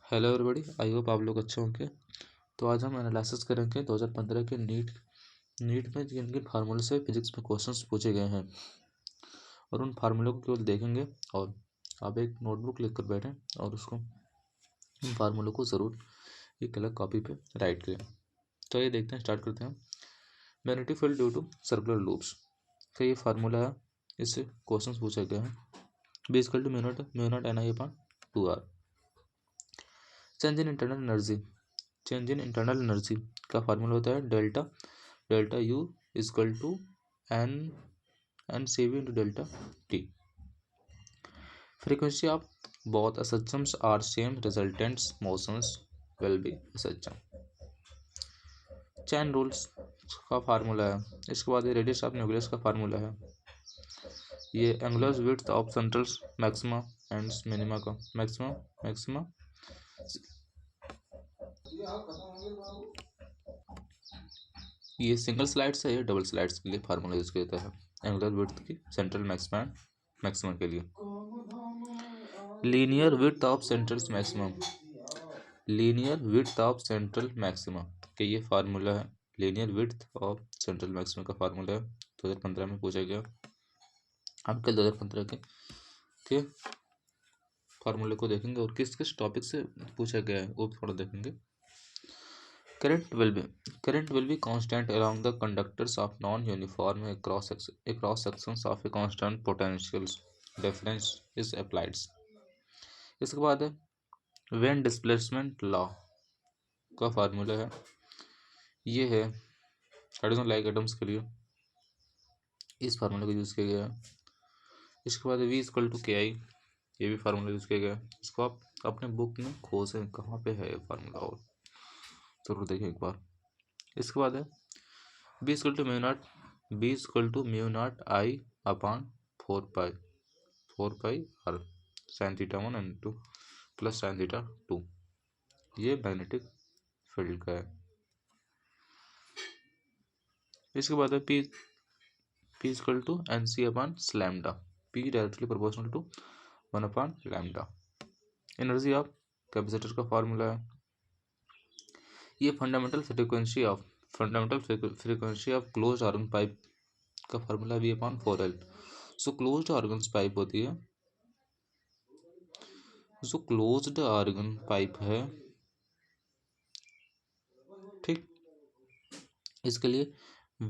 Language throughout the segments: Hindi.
हेलो एवरीबॉडी, आई होप आप लोग अच्छे होंगे। तो आज हम एनालिसिस करेंगे 2015 के नीट में जिन किन फार्मूले से फिजिक्स में क्वेश्चंस पूछे गए हैं और उन फार्मूलों को केवल देखेंगे। और आप एक नोटबुक लिख कर बैठें और उसको इन फार्मूलों को ज़रूर एक अलग कॉपी पे राइट करें। तो ये देखते हैं, स्टार्ट करते हैं। Magnetic field due to circular loops का ये फार्मूला है, इससे क्वेश्चन पूछे गए हैं। B equal to mu naught N I upon 2r। Change in internal energy का फार्मूला होता है delta U equal to N C V into delta T. Frequency of both systems are same, resultants motions will be system. Chain rules का फार्मूला है। इसके बाद ये रेडियस ऑफ न्यूक्लियस का फार्मूला है। ये angular width of central maxima and minima का मैक्सिमा ये सिंगल स्लाइड्स है, ये डबल स्लाइड्स के लिए फार्मूला यूज किया जाता है। एंगुलर विड्थ की सेंट्रल मैक्सिमा के लिए linear width of central maxima के ये फार्मूला है। Linear width of central maxima का फार्मूला है, 2015 में पूछा गया। हम कल 2015 के फार्मूले को देखेंगे और किस किस टॉपिक से पूछा गया है वो थोड़ा देखेंगे। Current will be constant along the conductors of non-uniform cross sections of a constant potential difference is applied। इसके बाद है वेन डिस्प्लेसमेंट लॉ का फार्मूला है। ये है हाइड्रोजन लाइक एटम्स के लिए इस फार्मूले को यूज़ किया गया है। इसके बाद V इक्वल टू के आई, ये भी फार्मूला यूज़ किया गया है। इसको आप अपने बुक में खोजें कहाँ पे है ये फार्मूला और जरूर देखें एक बार। इसके बाद है B equal to mu naught I upon 4 pi R sine theta 1 and 2 plus sine theta 2। ये मैग्नेटिक फील्ड का है। इसके बाद है P equal to N C upon lambda, P directly proportional to 1 upon lambda. Energy of capacitor का फार्मूला है। ये fundamental frequency of closed organ pipe का formula V upon 4L। So closed organs pipe होती है, जो क्लोज्ड ऑर्गन पाइप है, ठीक, इसके लिए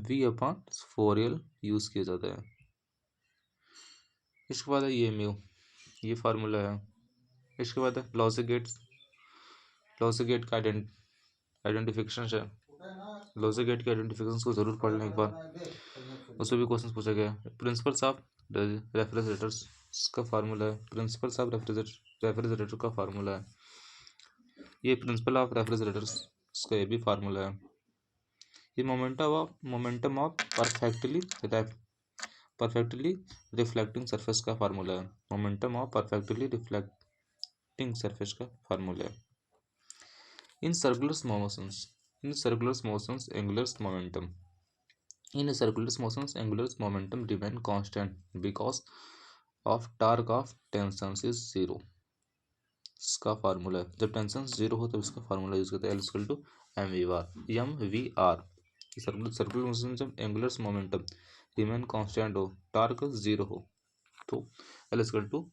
V अपॉन 4L यूज किया जाता है। इसके बाद है ये म्यू, ये फार्मूला है। इसके बाद है लॉसी गेट का आइडेंटिफिकेशन है। लॉसी गेट के आइडेंटिफिकेशन को जरूर पढ़ लें एक बार, उसमें भी क्वेश्चन पूछा गया है। प्रिंसिपल्स ऑफ रेफ्रिजरेटर्स का फार्मूला है। प्रिंसिपल्स ऑफ रेफ्रिजरेटर का फार्मूला है। ये प्रिंसिपल ऑफ रेफ्रिजरेटर्स का ये भी फार्मूला है। ये momentum of perfectly reflecting surface का फार्मूला है। Momentum of perfectly reflecting surface का फार्मूला है। In circular motions angular momentum remain constant because of torque of tension is 0। इसका फार्मूला है, जब टेंशन 0 हो तब इसका फार्मूला यूज करते हैं, L equal to mv/r। Circular motion जब एंगुलर मोमेंटम रिमेन कांस्टेंट हो, टॉर्क 0 हो, तो L इक्वल टू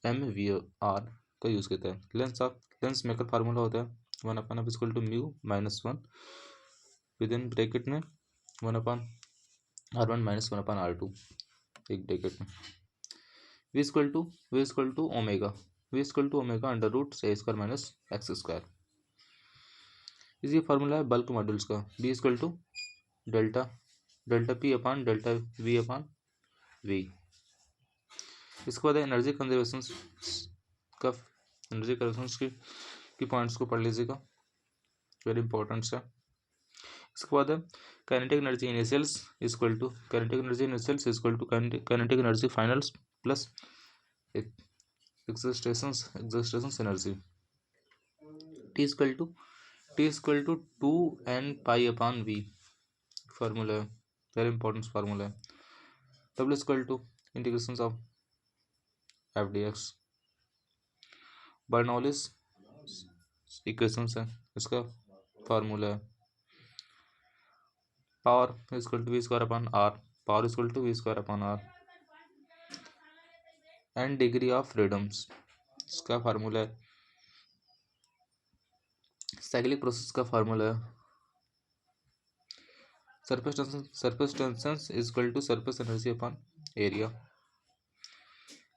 mv/r का यूज करता है। लेंस मेकर फार्मूला होता है 1 upon f equal to mu minus 1 with in bracket में 1 upon r1 minus 1 upon r2 एक ब्रैकेट में। v equal to omega under root से स्क्वायर माइनस एक्स स्क्वायर। इसी फार्मूला है बल्क मॉड्यूल्स का। b equal to delta p upon delta v upon v। इसके बाद एनर्जी कंजर्वेशन की पॉइंट्स को पढ़ लीजिएगा, वेरी इंपॉर्टेंट है। इसके बाद है kinetic energy initials equal to kinetic energy finals plus excitations energy. T equal to 2n pi upon v formula है, वेरी इंपॉर्टेंट फार्मूला है। W equal to integration of f dx। Bernoulli's equations है, इसका फार्मूला है power equal to V square upon R, power equal to V square upon R. And degree of freedoms, इसका फार्मूला है साइक्लिक प्रोसेस का फार्मूला है surface tension is equal to surface energy upon area,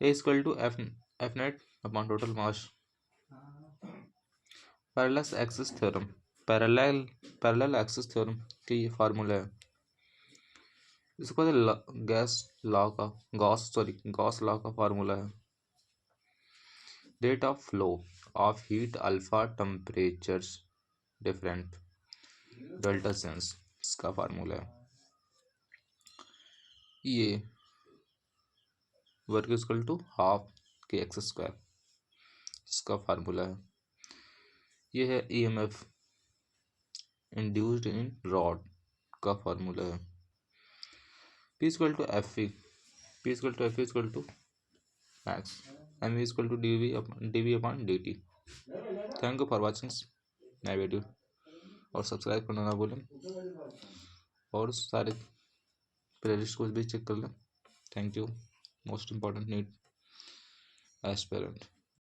a is equal to F net upon total mass. Parallel axis theorem, parallel axis theorem के ये फार्मूला है, इसको गॉस लॉ का फार्मूला है rate of flow of heat alpha temperatures different delta sense, इसका फार्मूला है ये work equal to half K X square, इसका फार्मूला है ये है ईएमएफ इंड्यूस्ड इन रॉड का फार्मूला है P equal to F E, P equal to F equal to max, M equal to D V upon D T. Thank you for watching my video और सब्सक्राइब करना ना भूलें और सारे प्लेलिस्ट को भी चेक कर लें। Thank you. Most important need aspirant.